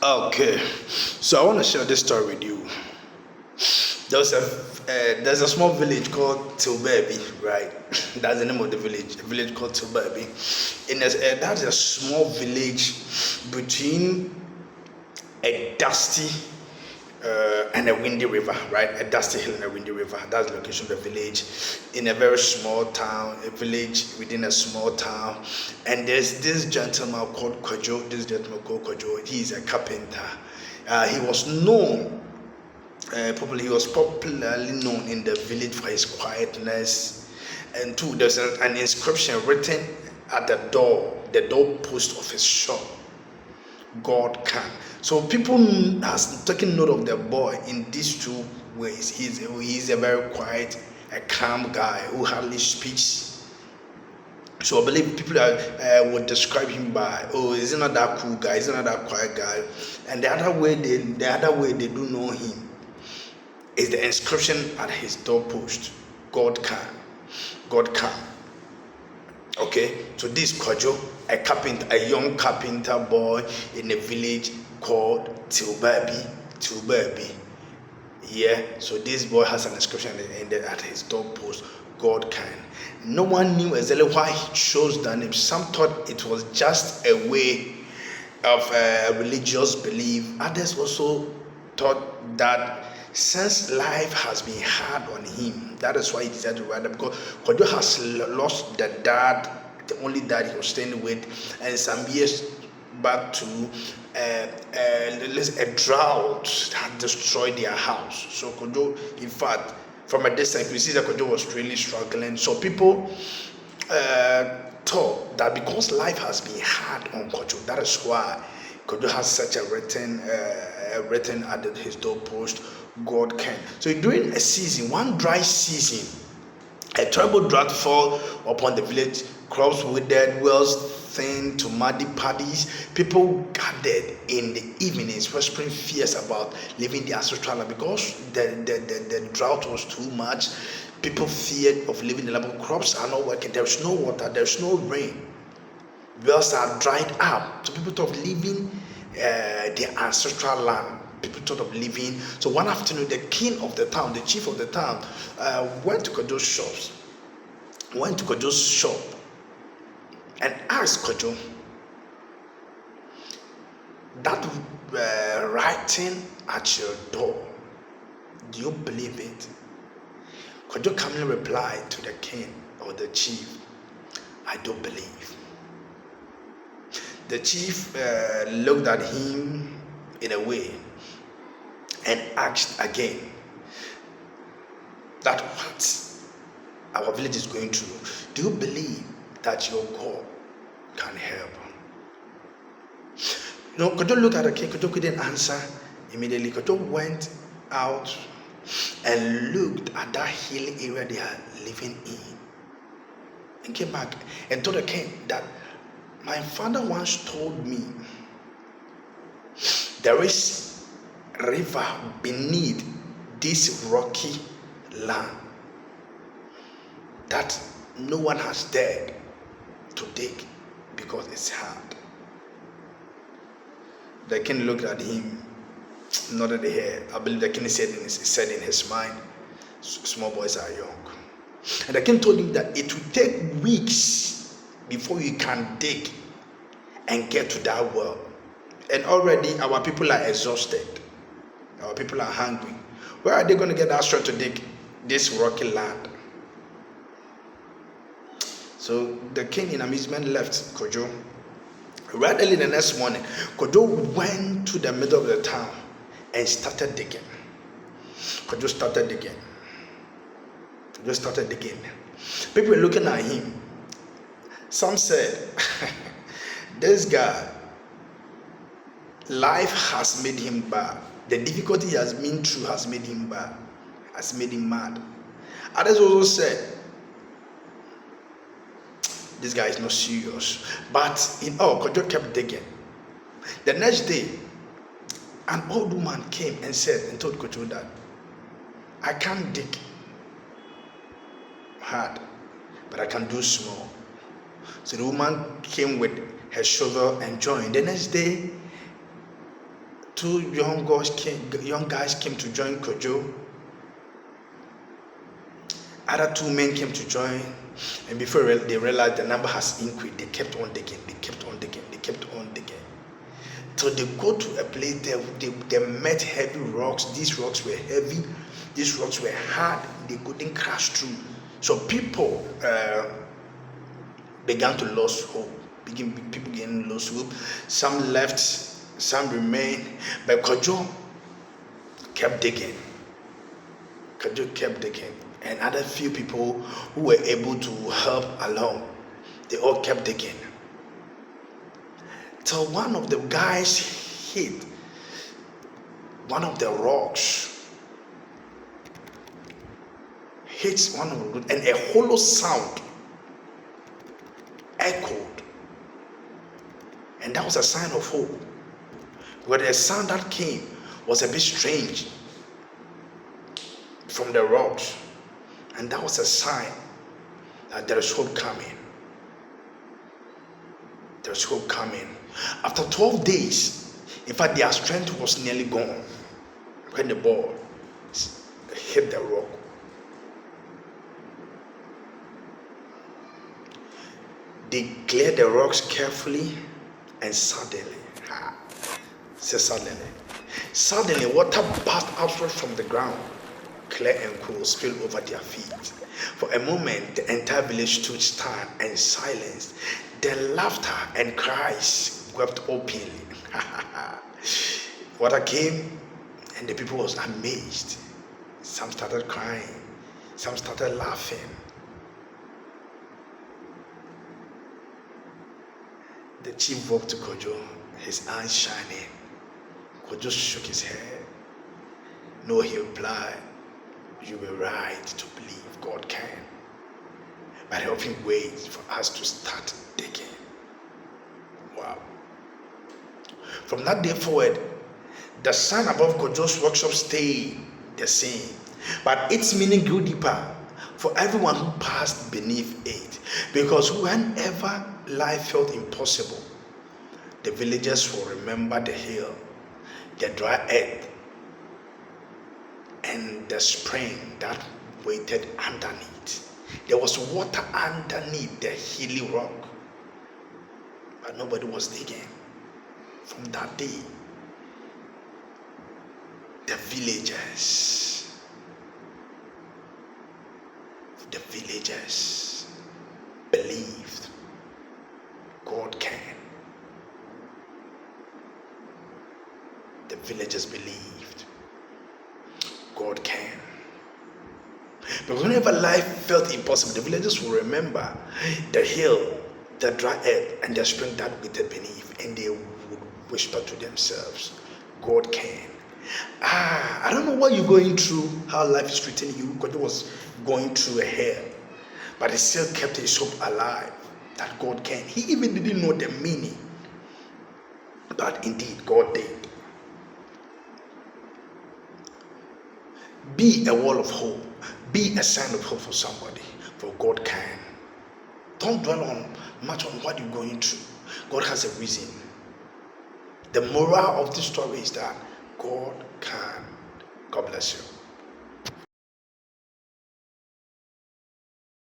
Okay, so I want to share this story with you. There's a small village called Tilbaby, right? That's the name of the village. A village called Tilbaby. That's a small village between a dusty and a windy river, right? A dusty hill and a windy river. That's the location of the village. In a very small town, a village within a small town. And there's this gentleman called Kojo. This gentleman called Kojo. He's a carpenter. He was known he was popularly known in the village for his quietness. And two, there's an inscription written at the doorpost of his shop. God can. So people has taken note of the boy in these two ways. He's a very quiet, a calm guy who hardly speaks. So I believe people would describe him by, oh, is he not that cool guy? Is he not that quiet guy? And the other way they do know him is the inscription at his doorpost. God can. God can. Okay, so this Kojo, a young carpenter boy in a village called Tilbaby. Tilbaby. Yeah, so this boy has an inscription at his doorpost. God can. No one knew exactly why he chose that name. Some thought it was just a way of religious belief. Others also thought that since life has been hard on him, that is why he decided to write it, because Kojo has lost the only dad he was staying with, and some years back to a drought had destroyed their house. So Kojo, in fact, from a distance, we see that Kojo was really struggling. So people thought that because life has been hard on Kojo, that is why Kojo has such a written at his doorpost, God can. So during a season, one dry season, a terrible drought fell upon the village. Crops withered, wells thinned to muddy paddies. People gathered in the evenings, whispering fears about leaving the ancestral land because the drought was too much. People feared of leaving the land. Crops are not working. There's no water. There's no rain. Wells are dried up. So people thought of leaving their ancestral land. People thought of leaving. So one afternoon, the king of the town, the chief of the town, went to Kojo's shop and asked Kojo, that writing at your door, do you believe it? Kojo calmly replied to the king or the chief, I don't believe. The chief looked at him in a way and asked again, that what our village is going through, do you believe that your God can help? Kojo looked at the king. Kojo couldn't answer immediately. Kojo went out and looked at that hilly area they are living in and came back and told the king that my father once told me there is a river beneath this rocky land that no one has dared to dig because it's hard. The king looked at him, nodded the head. I believe the king said in his mind, small boys are young. And the king told him that it will take weeks before you can dig and get to that well. And already our people are exhausted. Our people are hungry. Where are they going to get that strength to dig this rocky land? So the king in amusement left Kojo. Right early the next morning, Kojo went to the middle of the town and started digging. Kojo started digging. People were looking at him. Some said, this guy, life has made him bad. The difficulty he has been through has made him bad, has made him mad. Others also said, this guy is not serious. But in all, Kojo kept digging. The next day, an old woman came and told Kojo that I can't dig hard, but I can do small. So the woman came with her shovel and joined. The next day, two young guys came to join Kojo. Other two men came to join, and before they realized the number has increased, they kept on digging, they kept on digging, they kept on digging. So they go to a place, they met heavy rocks. These rocks were heavy, these rocks were hard, they couldn't crash through. So people began to lose hope. People began to lose hope. Some left, some remained, but Kojo kept digging. Kojo kept digging. And other few people who were able to help along, they all kept digging. So one of the guys hit one of the rocks, hits one of the, and a hollow sound echoed. And that was a sign of hope. But the sound that came was a bit strange from the rocks. And that was a sign that there is hope coming. There is hope coming. After 12 days, in fact, their strength was nearly gone when the ball hit the rock. They cleared the rocks carefully, and suddenly, water burst outward from the ground, clear and cool, spilled over their feet. For a moment, the entire village stood stunned and silenced. The laughter and cries wept openly. Water came, and the people was amazed. Some started crying, some started laughing. The chief walked to Kojo, his eyes shining. Kojo shook his head. No, he replied, "You were right to believe God can, but helping wait for us to start digging." Wow. From that day forward, the sign above Kojo's workshop stayed the same, but its meaning grew deeper for everyone who passed beneath it. Because whenever life felt impossible, the villagers will remember the hill, the dry earth, and the spring that waited underneath. There was water underneath the hilly rock, but nobody was digging. From that day, the villagers believed God can. The villagers believed God can. But whenever life felt impossible, the villagers will remember the hill, the dry earth, and the spring that waited beneath, and they would whisper to themselves, God can. I don't know what you're going through, how life is treating you. God was going through a hell, but he still kept his hope alive that God can. He even didn't know the meaning, but indeed God did. Be a wall of hope. Be a sign of hope for somebody, for God can. Don't dwell on much on what you're going through. God has a reason. The moral of this story is that God can. God bless you.